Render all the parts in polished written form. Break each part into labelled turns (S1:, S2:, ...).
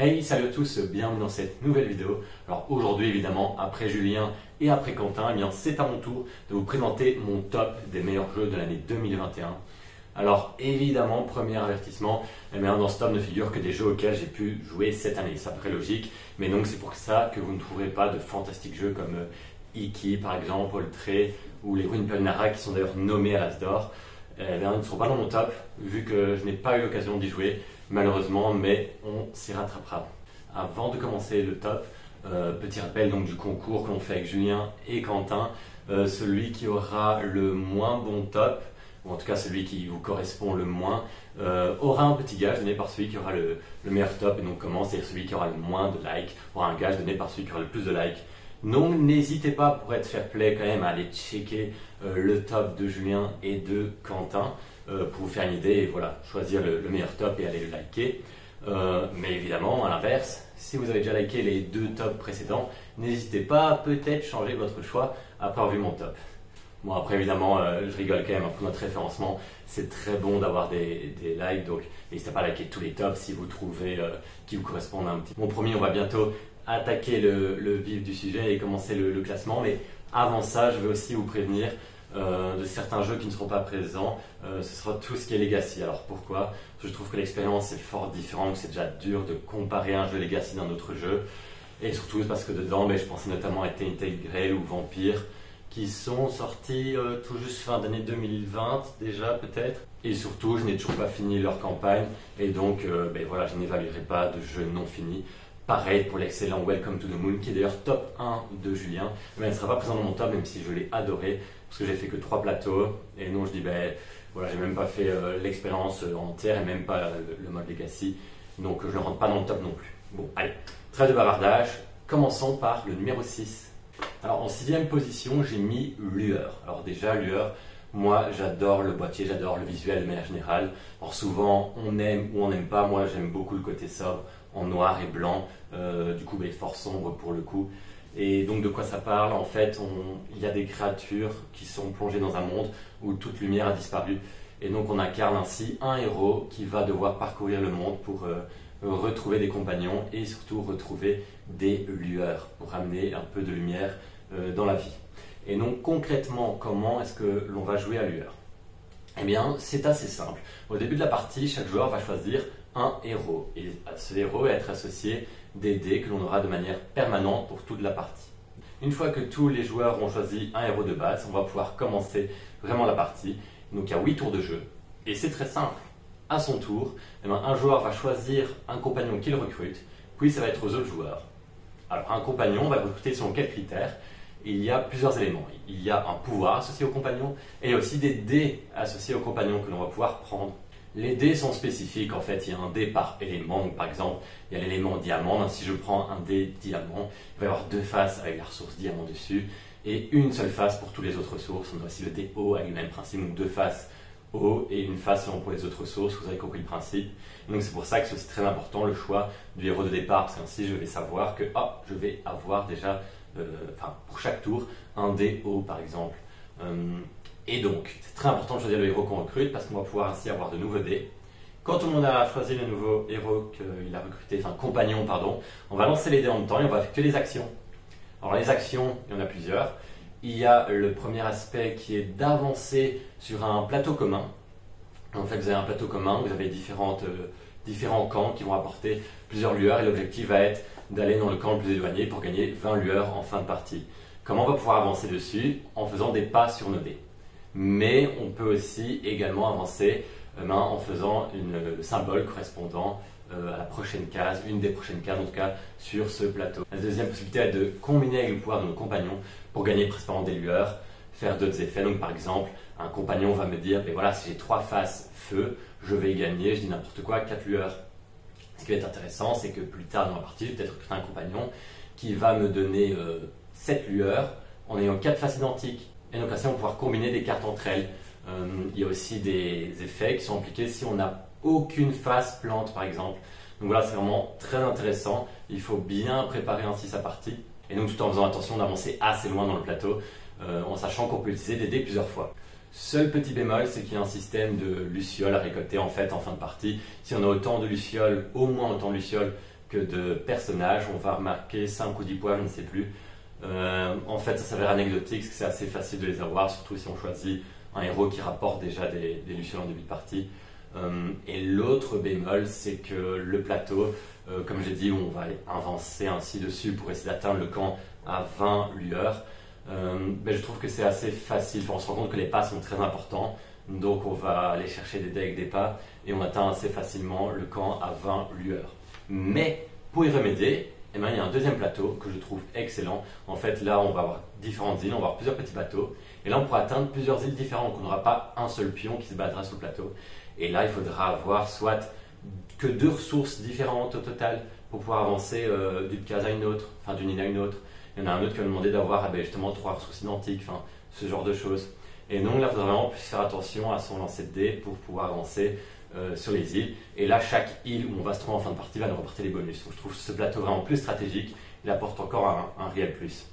S1: Hey, salut à tous, bienvenue dans cette nouvelle vidéo. Alors aujourd'hui évidemment, après Julien et après Quentin, eh bien c'est à mon tour de vous présenter mon top des meilleurs jeux de l'année 2021. Alors évidemment, premier avertissement, eh bien, dans ce top ne figurent que des jeux auxquels j'ai pu jouer cette année. Ça paraît logique, mais donc c'est pour ça que vous ne trouverez pas de fantastiques jeux comme Iki par exemple, Oltré ou les Ruines Pelnara qui sont d'ailleurs nommés à l'As d'Or. Eh bien, ils ne seront pas dans mon top vu que je n'ai pas eu l'occasion d'y jouer malheureusement, mais on s'y rattrapera. Avant de commencer le top, petit rappel donc du concours que l'on fait avec Julien et Quentin. Celui qui aura le moins bon top, ou en tout cas celui qui vous correspond le moins, aura un petit gage donné par celui qui aura le meilleur top. Et donc comment, c'est celui qui aura le moins de likes aura un gage donné par celui qui aura le plus de likes. Donc n'hésitez pas, pour être fair play quand même, à aller checker le top de Julien et de Quentin pour vous faire une idée et voilà, choisir le meilleur top et aller le liker. Mais évidemment, à l'inverse, si vous avez déjà liké les deux tops précédents, n'hésitez pas à peut-être changer votre choix après avoir vu mon top. Bon, après évidemment, je rigole quand même pour notre référencement. C'est très bon d'avoir des likes, donc n'hésitez pas à liker tous les tops si vous trouvez qui vous correspondent un petit peu. Bon, promis, on va bientôt attaquer le vif du sujet et commencer le classement, mais avant ça, je veux aussi vous prévenir de certains jeux qui ne seront pas présents. Ce sera tout ce qui est Legacy. Alors pourquoi? Parce que je trouve que l'expérience est fort différente, que c'est déjà dur de comparer un jeu Legacy d'un autre jeu, et surtout parce que dedans, je pensais notamment à Tainted Grail ou Vampire, qui sont sortis tout juste fin d'année 2020 déjà peut-être, et surtout je n'ai toujours pas fini leur campagne, et donc voilà, je n'évaluerai pas de jeu non fini. Pareil pour l'excellent Welcome to the Moon, qui est d'ailleurs top 1 de Julien, mais elle ne sera pas présente dans mon top, même si je l'ai adoré, parce que j'ai fait que 3 plateaux, et non, je dis, voilà, j'ai même pas fait l'expérience entière, et même pas le mode Legacy, donc je ne le rentre pas dans le top non plus. Bon, allez, trêve de bavardage, commençons par le numéro 6. Alors en 6e position, j'ai mis Lueur. Alors déjà, Lueur, moi j'adore le boîtier, j'adore le visuel de manière générale. Alors souvent, on aime ou on n'aime pas, moi j'aime beaucoup le côté sobre, en noir et blanc, du coup fort sombre pour le coup. Et donc de quoi ça parle? En fait, il y a des créatures qui sont plongées dans un monde où toute lumière a disparu. Et donc on incarne ainsi un héros qui va devoir parcourir le monde pour retrouver des compagnons et surtout retrouver des lueurs pour ramener un peu de lumière dans la vie. Et donc concrètement, comment est-ce que l'on va jouer à Lueur? Eh bien, c'est assez simple. Au début de la partie, chaque joueur va choisir un héros. Et ce héros va être associé des dés que l'on aura de manière permanente pour toute la partie. Une fois que tous les joueurs ont choisi un héros de base, on va pouvoir commencer vraiment la partie. Donc il y a 8 tours de jeu. Et c'est très simple. À son tour, un joueur va choisir un compagnon qu'il recrute, puis ça va être aux autres joueurs. Alors un compagnon va recruter selon quels critères? Il y a plusieurs éléments. Il y a un pouvoir associé au compagnon et il y a aussi des dés associés au compagnon que l'on va pouvoir prendre. Les dés sont spécifiques, en fait, il y a un dé par élément. Donc, par exemple, il y a l'élément diamant. Donc, si je prends un dé diamant, il va y avoir 2 faces avec la ressource diamant dessus et une seule face pour toutes les autres ressources. On a aussi le dé eau avec le même principe, donc 2 faces eau et une face selon pour les autres ressources. Vous avez compris le principe. Donc, c'est pour ça que c'est aussi très important le choix du héros de départ, parce qu'ainsi je vais savoir que je vais avoir déjà, pour chaque tour, un dé eau par exemple. Et donc, c'est très important de choisir le héros qu'on recrute parce qu'on va pouvoir ainsi avoir de nouveaux dés. Quand tout le monde a choisi le nouveau héros qu'il a recruté, compagnon, pardon, on va lancer les dés en même temps et on va effectuer les actions. Alors les actions, il y en a plusieurs. Il y a le premier aspect qui est d'avancer sur un plateau commun. En fait, vous avez un plateau commun, vous avez différents camps qui vont apporter plusieurs lueurs et l'objectif va être d'aller dans le camp le plus éloigné pour gagner 20 lueurs en fin de partie. Comment on va pouvoir avancer dessus? En faisant des pas sur nos dés. Mais on peut aussi également avancer en faisant le symbole correspondant à la prochaine case, une des prochaines cases en tout cas, sur ce plateau. La deuxième possibilité est de combiner avec le pouvoir de nos compagnons pour gagner principalement des lueurs, faire d'autres effets. Donc par exemple, un compagnon va me dire, voilà, si j'ai 3 faces feu, je vais gagner, je dis n'importe quoi, 4 lueurs. Ce qui va être intéressant, c'est que plus tard dans la partie, je vais peut-être recruter un compagnon qui va me donner 7 lueurs en ayant 4 faces identiques. Et donc ainsi on va pouvoir combiner des cartes entre elles. Il y a aussi des effets qui sont appliqués si on n'a aucune face plante par exemple. Donc voilà, c'est vraiment très intéressant. Il faut bien préparer ainsi sa partie. Et donc tout en faisant attention d'avancer assez loin dans le plateau, en sachant qu'on peut utiliser des dés plusieurs fois. Seul petit bémol, c'est qu'il y a un système de lucioles à récolter en fait en fin de partie. Si on a autant de lucioles, au moins autant de lucioles que de personnages. On va remarquer 5 ou 10 points, je ne sais plus. En fait, ça s'avère anecdotique, parce que c'est assez facile de les avoir, surtout si on choisit un héros qui rapporte déjà des lucioles en début de partie. Et l'autre bémol, c'est que le plateau, comme j'ai dit, on va avancer ainsi dessus pour essayer d'atteindre le camp à 20 lueurs. Je trouve que c'est assez facile. Enfin, on se rend compte que les pas sont très importants, donc on va aller chercher des dés avec des pas et on atteint assez facilement le camp à 20 lueurs. Mais pour y remédier, il y a un deuxième plateau que je trouve excellent. En fait, là, on va avoir différentes îles, on va avoir plusieurs petits bateaux. Et là, on pourra atteindre plusieurs îles différentes. On n'aura pas un seul pion qui se battera sur le plateau. Et là, il faudra avoir soit que 2 ressources différentes au total pour pouvoir avancer d'une case à une autre, enfin d'une île à une autre. Il y en a un autre qui va nous demander d'avoir justement 3 ressources identiques, enfin ce genre de choses. Et donc là, il faudra vraiment plus faire attention à son lancer de dés pour pouvoir avancer sur les îles. Et là, chaque île où on va se trouver en fin de partie va nous rapporter les bonus. Donc je trouve ce plateau vraiment plus stratégique. Il apporte encore un réel plus.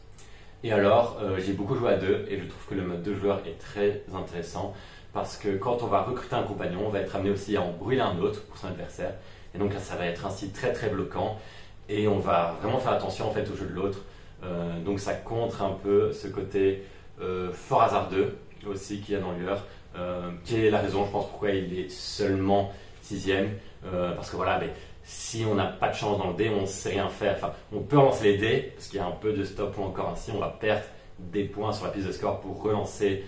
S1: Et alors, j'ai beaucoup joué à 2 et je trouve que le mode 2 joueurs est très intéressant parce que quand on va recruter un compagnon, on va être amené aussi à en brûler un autre pour son adversaire. Et donc là, ça va être ainsi très très bloquant et on va vraiment faire attention en fait au jeu de l'autre. Donc ça contre un peu ce côté fort hasardeux aussi qu'il y a dans Lueur, qui est la raison, je pense, pourquoi il est seulement 6ème. Parce que voilà, si on n'a pas de chance dans le dé, on ne sait rien faire. Enfin, on peut relancer les dés, parce qu'il y a un peu de stop ou encore ainsi, on va perdre des points sur la piste de score pour relancer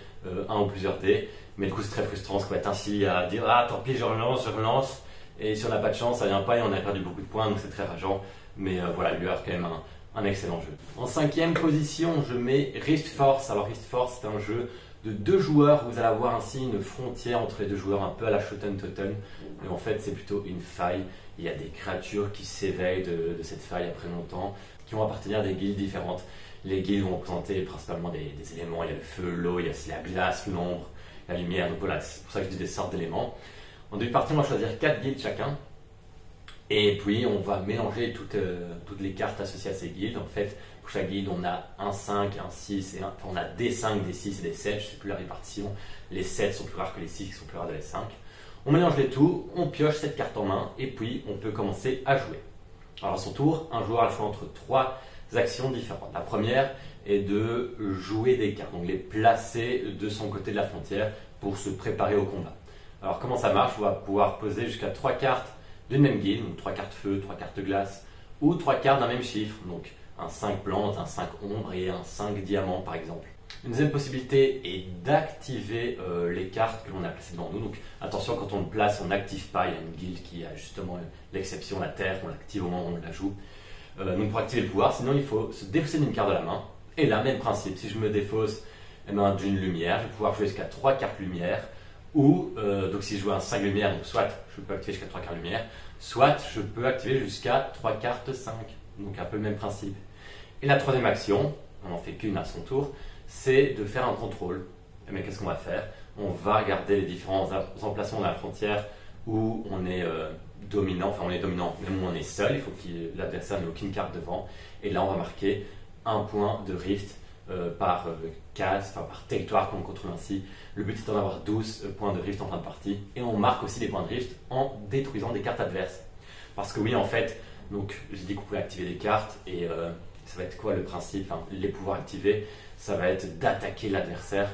S1: un ou plusieurs dés. Mais du coup, c'est très frustrant, ce qu'on va être ainsi à dire ah tant pis, je relance. Et si on n'a pas de chance, ça vient pas et on a perdu beaucoup de points, donc c'est très rageant. Mais voilà, Lueur, quand même un excellent jeu. En 5ème position, je mets Rift Force. Alors Rift Force, c'est un jeu de 2 joueurs. Vous allez avoir ainsi une frontière entre les 2 joueurs, un peu à la Shoten Totem. Mais en fait, c'est plutôt une faille. Il y a des créatures qui s'éveillent de cette faille après longtemps, qui vont appartenir à des guildes différentes. Les guildes vont représenter principalement des éléments. Il y a le feu, l'eau, il y a aussi la glace, l'ombre, la lumière. Donc voilà, c'est pour ça que je dis des sortes d'éléments. En début de partie, on va choisir 4 guildes chacun. Et puis, on va mélanger toutes les cartes associées à ces guildes. En fait, pour chaque guilde, on a un 5, un 6, on a des 5, des 6 et des 7. Je ne sais plus la répartition. Les 7 sont plus rares que les 6 qui sont plus rares que les 5. On mélange les tout, on pioche cette carte en main et puis on peut commencer à jouer. Alors à son tour, un joueur a le choix entre 3 actions différentes. La première est de jouer des cartes, donc les placer de son côté de la frontière pour se préparer au combat. Alors comment ça marche? On va pouvoir poser jusqu'à 3 cartes d'une même guilde, donc 3 cartes feu, 3 cartes glace, ou 3 cartes d'un même chiffre, donc un 5 plantes, un 5 ombre et un 5 diamant par exemple. Une deuxième possibilité est d'activer les cartes que l'on a placées devant nous. Donc attention, quand on le place, on n'active pas. Il y a une guilde qui a justement l'exception, la terre, on l'active au moment où on la joue. Donc pour activer le pouvoir, sinon il faut se défausser d'une carte de la main. Et là, même principe, si je me défausse d'une lumière, je vais pouvoir jouer jusqu'à 3 cartes lumière. Ou, donc si je joue un 5 lumière, donc soit je peux activer jusqu'à 3 cartes lumière, soit je peux activer jusqu'à 3 cartes 5. Donc un peu le même principe. Et la troisième action, on n'en fait qu'une à son tour, c'est de faire un contrôle. Mais qu'est-ce qu'on va faire? On va regarder les différents emplacements de la frontière où on est dominant, enfin on est dominant, même où on est seul, il faut que l'adversaire n'ait aucune carte devant. Et là on va marquer un point de rift par case, enfin par territoire qu'on contrôle ainsi. Le but est d'en avoir 12 points de rift en fin de partie. Et on marque aussi des points de rift en détruisant des cartes adverses. Parce que oui, en fait, donc j'ai dit qu'on pouvait activer des cartes et ça va être quoi le principe, enfin, les pouvoirs activés, ça va être d'attaquer l'adversaire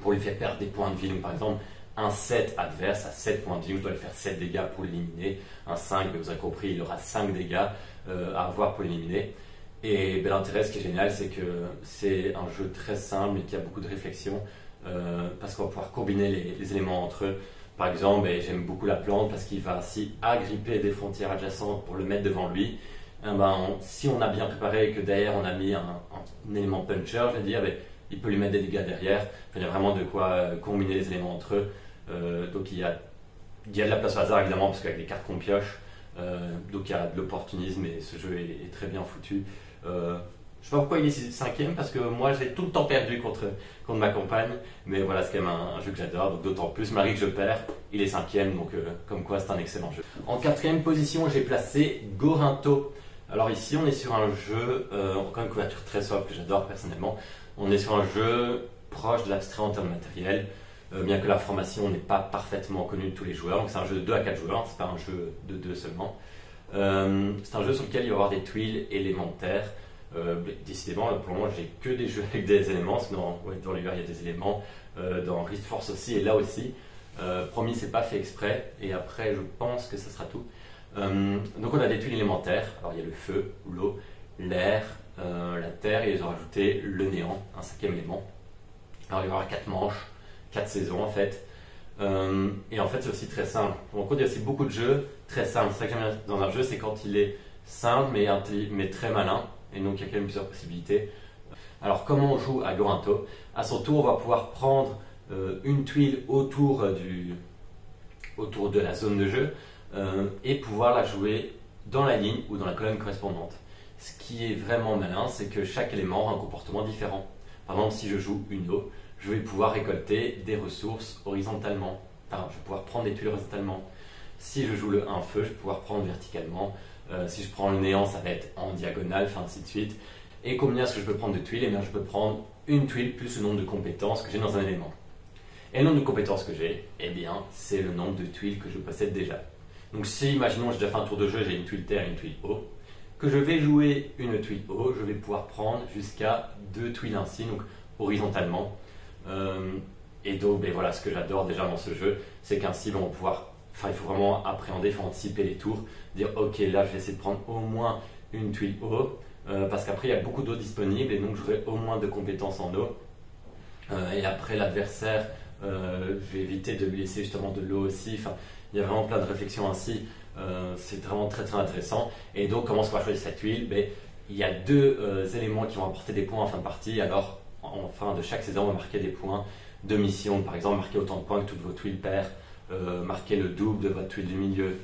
S1: pour lui faire perdre des points de vie. Donc, par exemple, un 7 adverse à 7 points de vie, je dois lui faire 7 dégâts pour l'éliminer. Un 5, vous avez compris, il aura 5 dégâts à avoir pour l'éliminer. Et l'intérêt, ce qui est génial, c'est que c'est un jeu très simple et qui a beaucoup de réflexion parce qu'on va pouvoir combiner les éléments entre eux. Par exemple, j'aime beaucoup la plante parce qu'il va ainsi agripper des frontières adjacentes pour le mettre devant lui. Si on a bien préparé et que derrière on a mis un élément puncher, je vais dire, il peut lui mettre des dégâts derrière. Enfin, il y a vraiment de quoi combiner les éléments entre eux. Donc il y a de la place au hasard évidemment parce qu'avec les cartes qu'on pioche, donc il y a de l'opportunisme et ce jeu est très bien foutu. Je ne sais pas pourquoi il est 5ème parce que moi j'ai tout le temps perdu contre ma compagne, mais voilà, c'est quand même un jeu que j'adore, donc d'autant plus malgré que je perds, il est 5ème, donc comme quoi c'est un excellent jeu. En 4ème position, j'ai placé Gorinto. Alors ici on est sur un jeu, encore une couverture très sobre que j'adore personnellement, on est sur un jeu proche de l'abstrait en termes matériels, bien que la formation n'est pas parfaitement connue de tous les joueurs, donc c'est un jeu de 2 à 4 joueurs, c'est pas un jeu de 2 seulement. C'est un jeu sur lequel il va y avoir des tuiles élémentaires. Décidément, pour le moment, j'ai que des jeux avec des éléments, parce que dans l'univers, il y a des éléments, dans Rift Force aussi, et là aussi. Promis, c'est pas fait exprès, et après, je pense que ça sera tout. Donc, on a des tuiles élémentaires. Alors, il y a le feu, l'eau, l'air, la terre, et ils ont rajouté le néant, un 5e élément. Alors, il va y avoir 4 manches, 4 saisons en fait. Et en fait, c'est aussi très simple. En gros, il y a aussi beaucoup de jeux très simples. C'est ça que j'aime bien dans un jeu, c'est quand il est simple mais très malin. Et donc, il y a quand même plusieurs possibilités. Alors, comment on joue à Gorinto? À son tour, on va pouvoir prendre une tuile autour de la zone de jeu et pouvoir la jouer dans la ligne ou dans la colonne correspondante. Ce qui est vraiment malin, c'est que chaque élément a un comportement différent. Par exemple, si je joue une eau, je vais pouvoir récolter des ressources horizontalement. Enfin, je vais pouvoir prendre des tuiles horizontalement. Si je joue un feu, je vais pouvoir prendre verticalement. Si je prends le néant, ça va être en diagonale, enfin ainsi de suite. Et combien est-ce que je peux prendre de tuiles? Eh bien, je peux prendre une tuile plus le nombre de compétences que j'ai dans un élément. Et le nombre de compétences que j'ai, eh bien, c'est le nombre de tuiles que je possède déjà. Donc si, imaginons, j'ai déjà fait un tour de jeu, j'ai une tuile terre et une tuile eau, que je vais jouer une tuile eau, je vais pouvoir prendre jusqu'à 2 tuiles ainsi, donc horizontalement. Et donc, ben voilà, ce que j'adore déjà dans ce jeu, c'est qu'ainsi, on va pouvoir, il faut vraiment appréhender, il faut anticiper les tours, dire ok, là je vais essayer de prendre au moins une tuile eau, parce qu'après il y a beaucoup d'eau disponible et donc j'aurai au moins de compétences en eau. Et après l'adversaire, je vais éviter de lui laisser justement de l'eau aussi. Enfin, il y a vraiment plein de réflexions ainsi. C'est vraiment très très intéressant. Et donc, comment est-ce qu'on va choisir cette tuile? Ben, il y a 2 éléments qui vont apporter des points en fin de partie. Alors, en fin de chaque saison, on va marquer des points de mission. Par exemple, marquer autant de points que toutes vos tuiles paires, marquer le double de votre tuile du milieu,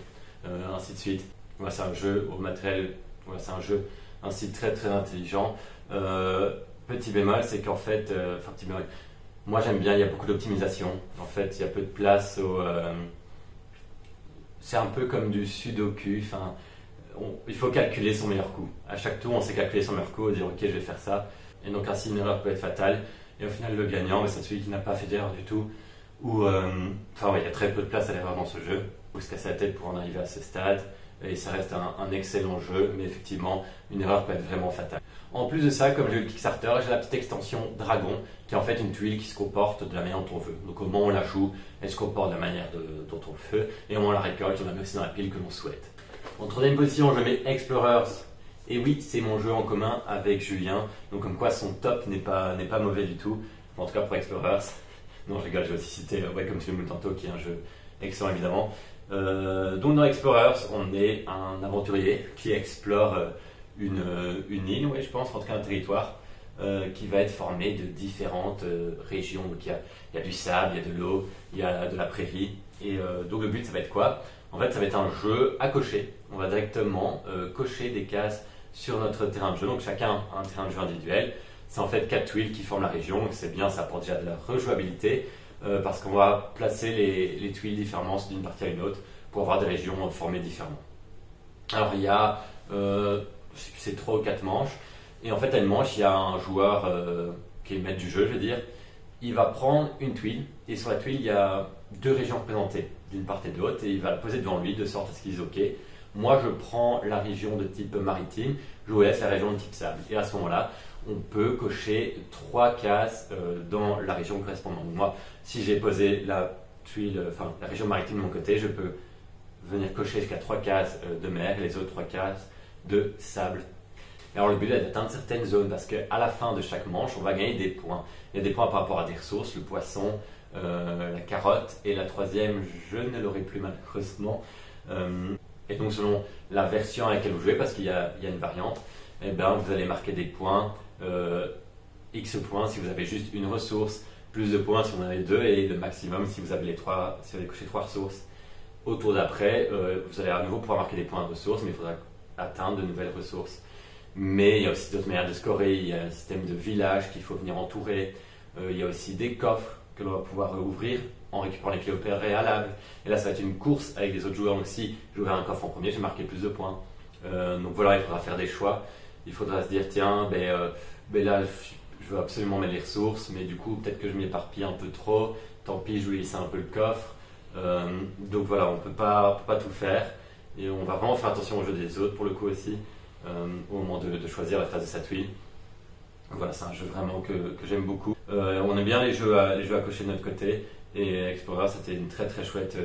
S1: ainsi de suite. Voilà, c'est un jeu au matériel. Voilà, c'est un jeu ainsi très très intelligent. Petit bémol, c'est qu'en fait, petit bémol, moi j'aime bien, il y a beaucoup d'optimisation. En fait, il y a peu de place au. C'est un peu comme du sudoku. Enfin, il faut calculer son meilleur coup. À chaque tour, on sait calculer son meilleur coup, dire ok, je vais faire ça. Et donc ainsi, une erreur peut être fatale. Et au final, le gagnant, c'est celui qui n'a pas fait d'erreur du tout. Ou, il y a très peu de place à l'erreur dans ce jeu. Il faut se casser la tête pour en arriver à ce stade. Et ça reste un excellent jeu, mais effectivement, une erreur peut être vraiment fatale. En plus de ça, comme j'ai eu le Kickstarter, j'ai la petite extension Dragon, qui est en fait une tuile qui se comporte de la manière dont on veut. Donc au moment où on la joue, elle se comporte de la manière dont on veut, et au moment où on la récolte, on la met aussi dans la pile que l'on souhaite. En troisième position, je mets Explorers. Et oui, c'est mon jeu en commun avec Julien, donc comme quoi son top n'est pas mauvais du tout, en tout cas pour Explorers. Non, je rigole, je vais aussi citer Welcome to the Moon tantôt, qui est un jeu excellent évidemment. Donc dans Explorers, on est un aventurier qui explore une île, je pense, en tout cas un territoire qui va être formé de différentes régions. Donc il y a du sable, il y a de l'eau, il y a de la prairie. Et donc le but, ça va être quoi? En fait, ça va être un jeu à cocher. On va directement cocher des cases sur notre terrain de jeu. Donc chacun a un terrain de jeu individuel. C'est en fait 4 tuiles qui forment la région. Donc c'est bien, ça apporte déjà de la rejouabilité. Parce qu'on va placer les tuiles différemment d'une partie à une autre pour avoir des régions formées différemment. Alors il y a, c'est 3 ou 4 manches, et en fait à une manche il y a un joueur qui est le maître du jeu, je veux dire, il va prendre une tuile, et sur la tuile il y a 2 régions représentées d'une part et de l'autre, et il va la poser devant lui de sorte à ce qu'il dise ok, moi je prends la région de type maritime, je vous laisse la région de type sable, et à ce moment-là, on peut cocher 3 cases dans la région correspondante. Donc moi, si j'ai posé la région maritime de mon côté, je peux venir cocher jusqu'à 3 cases de mer et les autres 3 cases de sable. Et alors le but est d'atteindre certaines zones parce qu'à la fin de chaque manche, on va gagner des points. Il y a des points par rapport à des ressources, le poisson, la carotte, et la troisième, je ne l'aurai plus malheureusement. Et donc selon la version à laquelle vous jouez, parce qu'il y a une variante, eh ben, vous allez marquer des points. X points si vous avez juste une ressource, plus de points si vous en avez 2, et le maximum si vous avez coché 3 ressources. Au tour d'après, vous allez à nouveau pouvoir marquer des points de ressources, mais il faudra atteindre de nouvelles ressources. Mais il y a aussi d'autres manières de scorer. Il y a un système de village qu'il faut venir entourer. Il y a aussi des coffres que l'on va pouvoir ouvrir en récupérant les clés au préalable. Et là, ça va être une course avec les autres joueurs. Donc si j'ouvre un coffre en premier, j'ai marqué plus de points. Donc voilà, il faudra faire des choix. Il faudra se dire, tiens, là, je veux absolument mettre les ressources, mais du coup, peut-être que je m'y éparpille un peu trop. Tant pis, je vais laisser un peu le coffre. Donc voilà, on peut pas tout faire. Et on va vraiment faire attention au jeu des autres pour le coup aussi, au moment de choisir la phase de Satui. Voilà, c'est un jeu vraiment que j'aime beaucoup. On aime bien les jeux à cocher de notre côté. Et Explorer, c'était une très chouette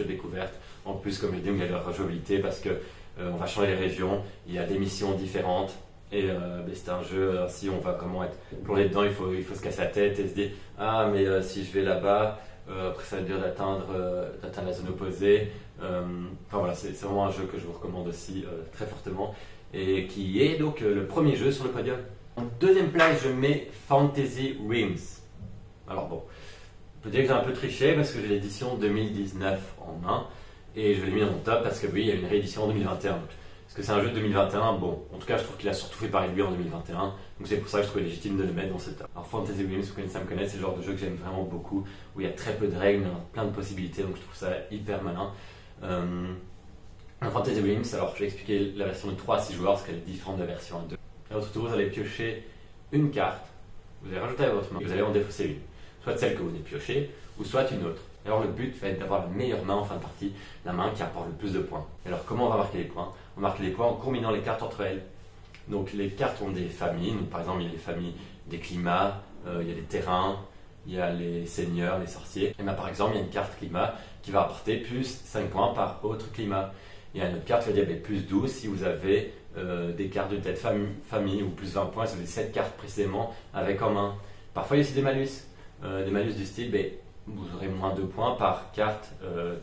S1: découverte. En plus, comme je dis, il y a de la rejouabilité parce que on va changer les régions, il y a des missions différentes. Et c'est un jeu, si on va comment être plongé dedans, il faut se casser la tête et se dire ah mais si je vais là-bas, après ça va être dur d'atteindre la zone opposée. Enfin voilà, c'est vraiment un jeu que je vous recommande aussi très fortement et qui est donc le premier jeu sur le podium. En deuxième place, je mets Fantasy Realms. Alors bon, on peut dire que j'ai un peu triché parce que j'ai l'édition 2019 en main et je l'ai mis dans mon top parce que oui, il y a une réédition en 2021. Parce que c'est un jeu de 2021, bon, en tout cas je trouve qu'il a surtout fait parler de lui en 2021, donc c'est pour ça que je trouvais légitime de le mettre dans ce top. Alors Fantasy Realms, vous connaissez, ça me connaît, c'est le genre de jeu que j'aime vraiment beaucoup, où il y a très peu de règles, mais plein de possibilités, donc je trouve ça hyper malin. Fantasy Realms, alors je vais expliquer la version de 3 à 6 joueurs, parce qu'elle est différente de la version 1 2. À votre tour, vous allez piocher une carte, vous allez rajouter à votre main, et vous allez en défausser une. Soit celle que vous venez piocher, ou soit une autre. Alors le but va être d'avoir la meilleure main en fin de partie, la main qui apporte le plus de points. Alors comment on va marquer les points? On marque les points en combinant les cartes entre elles. Donc les cartes ont des familles, donc, par exemple il y a les familles des climats, il y a les terrains, il y a les seigneurs, les sorciers. Et bien, par exemple il y a une carte climat qui va apporter plus 5 points par autre climat. Il y a une autre carte qui va dire plus 12 si vous avez des cartes de tête famille ou plus 20 points si vous avez 7 cartes précisément avec en main. Parfois il y a aussi des malus du style vous aurez moins 2 points par carte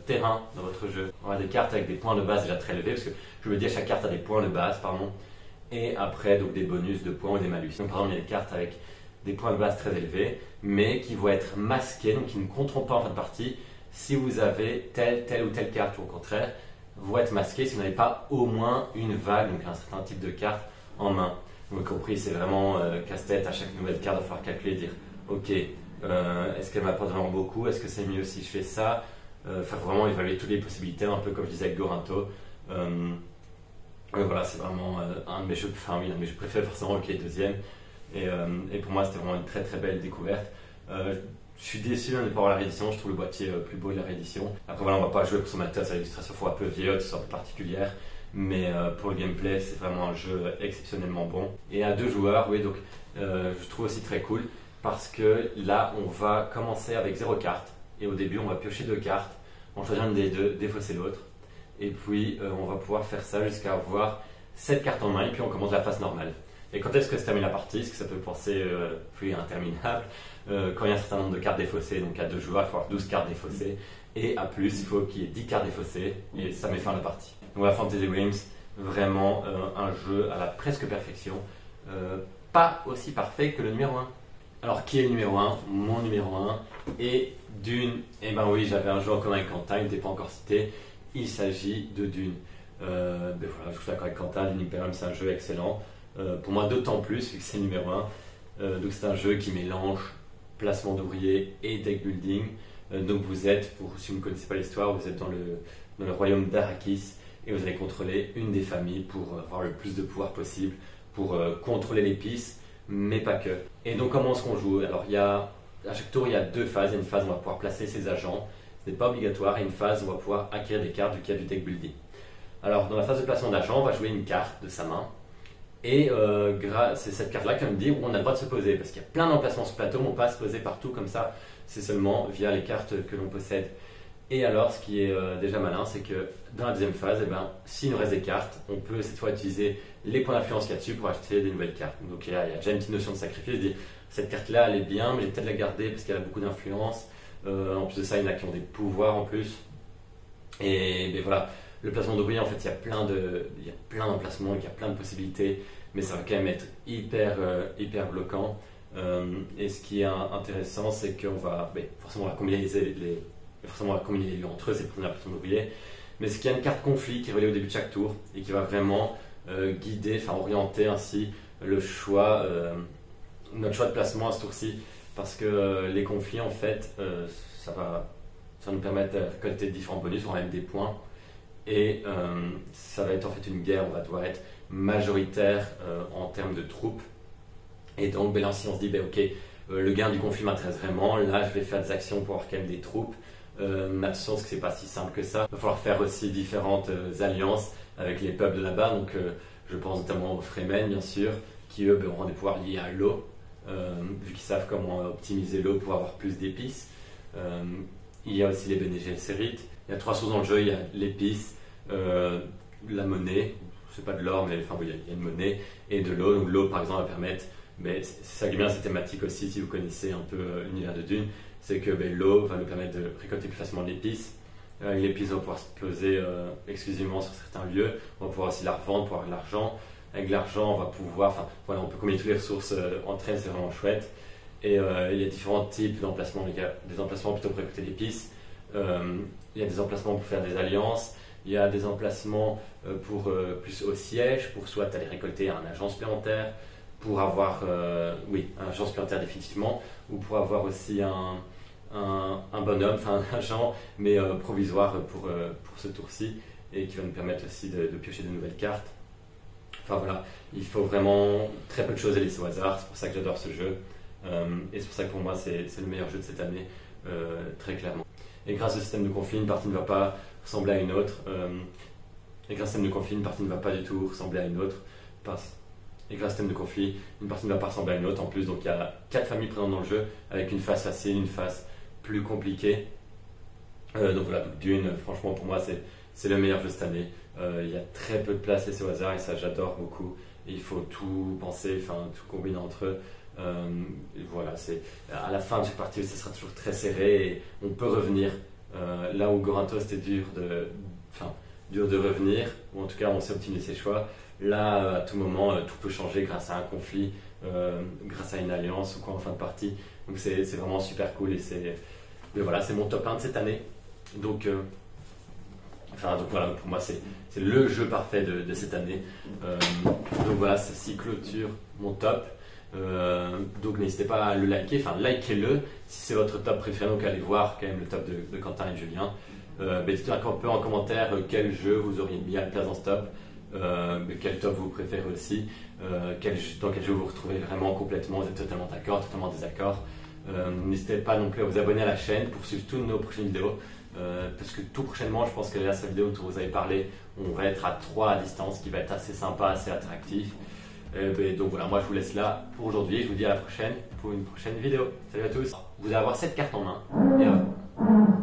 S1: terrain dans votre jeu. On a des cartes avec des points de base déjà très élevés, parce que je veux dire chaque carte a des points de base, pardon, et après donc des bonus de points ou des malus. Donc par exemple il y a des cartes avec des points de base très élevés, mais qui vont être masqués, donc qui ne compteront pas en fin de partie si vous avez telle ou telle carte, ou au contraire, vont être masqués si vous n'avez pas au moins une vague, donc un certain type de carte en main. Vous avez compris, c'est vraiment casse-tête à chaque nouvelle carte, il va falloir calculer et dire ok, est-ce qu'elle m'apporte vraiment beaucoup? Est-ce que c'est mieux si je fais ça? Faut vraiment évaluer toutes les possibilités, un peu comme je disais avec Gorinto. Voilà, c'est vraiment un de mes jeux, un de mes jeux préférés forcément, qui est deuxième. Et pour moi, c'était vraiment une très belle découverte. Je suis déçu de ne pas avoir la réédition, je trouve le boîtier plus beau de la réédition. Après voilà, on va pas jouer pour son matin, c'est l'illustration un peu vieillotte, c'est un peu particulière. Mais pour le gameplay, c'est vraiment un jeu exceptionnellement bon. Et à 2 joueurs, oui, donc je trouve aussi très cool. Parce que là, on va commencer avec 0 carte. Et au début, on va piocher 2 cartes. On choisit une des deux, défausser l'autre. Et puis, on va pouvoir faire ça jusqu'à avoir 7 cartes en main. Et puis, on commence la phase normale. Et quand est-ce que se termine la partie? Parce que ça peut penser interminable. Quand il y a un certain nombre de cartes défaussées, donc à 2 joueurs, il faut avoir 12 cartes défaussées. Et à plus, il faut qu'il y ait 10 cartes défaussées. Et ça met fin à la partie. Donc, la Fantasy Realms, vraiment un jeu à la presque perfection. Pas aussi parfait que le numéro 1. Alors, qui est le numéro 1? Mon numéro 1 est Dune. Eh ben oui, j'avais un jeu en commun avec Quentin, il n'était pas encore cité. Il s'agit de Dune. Voilà, je suis d'accord avec Quentin, Dune Imperium, c'est un jeu excellent. Pour moi, d'autant plus, vu que c'est le numéro 1. Donc, c'est un jeu qui mélange placement d'ouvriers et deck building. Donc, vous êtes, si vous ne connaissez pas l'histoire, vous êtes dans le royaume d'Arrakis et vous allez contrôler une des familles pour avoir le plus de pouvoir possible, pour contrôler l'épice, mais pas que. Et donc comment est-ce qu'on joue? Alors à chaque tour il y a 2 phases. Il y a une phase où on va pouvoir placer ses agents, ce n'est pas obligatoire, et une phase où on va pouvoir acquérir des cartes vu qu'il y a du deck building. Alors dans la phase de placement d'agents, on va jouer une carte de sa main, et c'est cette carte là qui va me dire où on a le droit de se poser, parce qu'il y a plein d'emplacements sur le plateau, mais on ne peut pas se poser partout comme ça, c'est seulement via les cartes que l'on possède. Et alors ce qui est déjà malin, c'est que dans la deuxième phase, s'il nous reste des cartes, on peut cette fois utiliser les points d'influence qu'il y a dessus pour acheter des nouvelles cartes. Donc il y a déjà une petite notion de sacrifice, dire cette carte là elle est bien, mais j'ai peut-être la garder parce qu'elle a beaucoup d'influence. En plus de ça, il y en a qui ont des pouvoirs en plus. Et voilà, le placement d'ouvrier, en fait, il y a plein d'emplacements, il y a plein de possibilités, mais ça va quand même être hyper bloquant. Et ce qui est intéressant, c'est qu'on va forcément on va combiner les lieux entre eux, c'est pour la placement d'ouvrier. Mais c'est qu'il y a une carte conflit qui est reliée au début de chaque tour et qui va vraiment guider, orienter ainsi le choix, notre choix de placement à ce tour-ci. Parce que les conflits, en fait, ça va nous permettre de récolter différents bonus, on va mettre des points. Et ça va être en fait une guerre, on va devoir être majoritaire en termes de troupes. Et donc là, si on se dit, ok, le gain du conflit m'intéresse vraiment, là je vais faire des actions pour avoir quand même des troupes. Attention parce que c'est pas si simple que ça. Il va falloir faire aussi différentes alliances avec les pubs de là-bas. Donc je pense notamment aux Fremen bien sûr, qui eux auront des pouvoirs liés à l'eau, vu qu'ils savent comment optimiser l'eau pour avoir plus d'épices. Il y a aussi les Bene Gesserit. Il y a 3 sources dans le jeu, il y a l'épice, la monnaie, c'est pas de l'or, mais enfin, il y a une monnaie, et de l'eau. Donc l'eau par exemple va permettre, c'est ça qui est bien, c'est thématique aussi si vous connaissez un peu l'univers de Dune, c'est que l'eau va nous permettre de récolter plus facilement de l'épice. L'épice va pouvoir se poser exclusivement sur certains lieux, on va pouvoir aussi la revendre pour avoir de l'argent. Avec l'argent, on va pouvoir, enfin voilà, on peut combiner toutes les ressources entre elles, c'est vraiment chouette. Et il y a différents types d'emplacements. Il y a des emplacements plutôt pour récolter l'épice, il y a des emplacements pour faire des alliances, il y a des emplacements pour plus au siège, pour soit aller récolter un agent supplémentaire, pour avoir, un agent supplémentaire définitivement, ou pour avoir aussi un bonhomme, enfin un agent, mais provisoire pour ce tour-ci, et qui va nous permettre aussi de piocher de nouvelles cartes. Enfin voilà, il faut vraiment très peu de choses à laisser au hasard, c'est pour ça que j'adore ce jeu. Et c'est pour ça que pour moi c'est le meilleur jeu de cette année, très clairement. Et grâce au système de conflit, une partie ne va pas ressembler à une autre. Et grâce au système de conflit, une partie ne va pas du tout ressembler à une autre. Et grâce au système de conflit, une partie ne va pas ressembler à une autre en plus. Donc il y a 4 familles présentes dans le jeu, avec une phase facile, une phase plus compliquée. Donc voilà, Dune, franchement pour moi c'est le meilleur jeu cette année. Il y a très peu de place laissée au hasard et ça j'adore beaucoup. Et il faut tout penser, enfin tout combiner entre eux. Voilà, à la fin de chaque partie, ça sera toujours très serré et on peut revenir. Là où Gorinthos c'était dur de revenir, ou en tout cas on sait optimiser ses choix. Là, à tout moment, tout peut changer grâce à un conflit, grâce à une alliance ou quoi en fin de partie. Donc c'est vraiment super cool et voilà, c'est mon top 1 de cette année. Donc voilà, pour moi c'est le jeu parfait de cette année. Donc voilà, ceci clôture mon top. Donc n'hésitez pas à le liker, likez-le si c'est votre top préféré, donc allez voir quand même le top de Quentin et Julien. Dites-moi un peu en commentaire quel jeu vous auriez mis à la place dans ce top, quel top vous préférez aussi, dans quel jeu vous retrouvez vraiment complètement, vous êtes totalement d'accord, totalement désaccord. N'hésitez pas non plus à vous abonner à la chaîne pour suivre toutes nos prochaines vidéos, parce que tout prochainement, je pense que là, cette vidéo dont vous avez parlé, on va être à 3 à distance, qui va être assez sympa, assez attractif. Donc voilà, moi je vous laisse là pour aujourd'hui, je vous dis à la prochaine pour une prochaine vidéo. Salut à tous, vous allez avoir cette carte en main et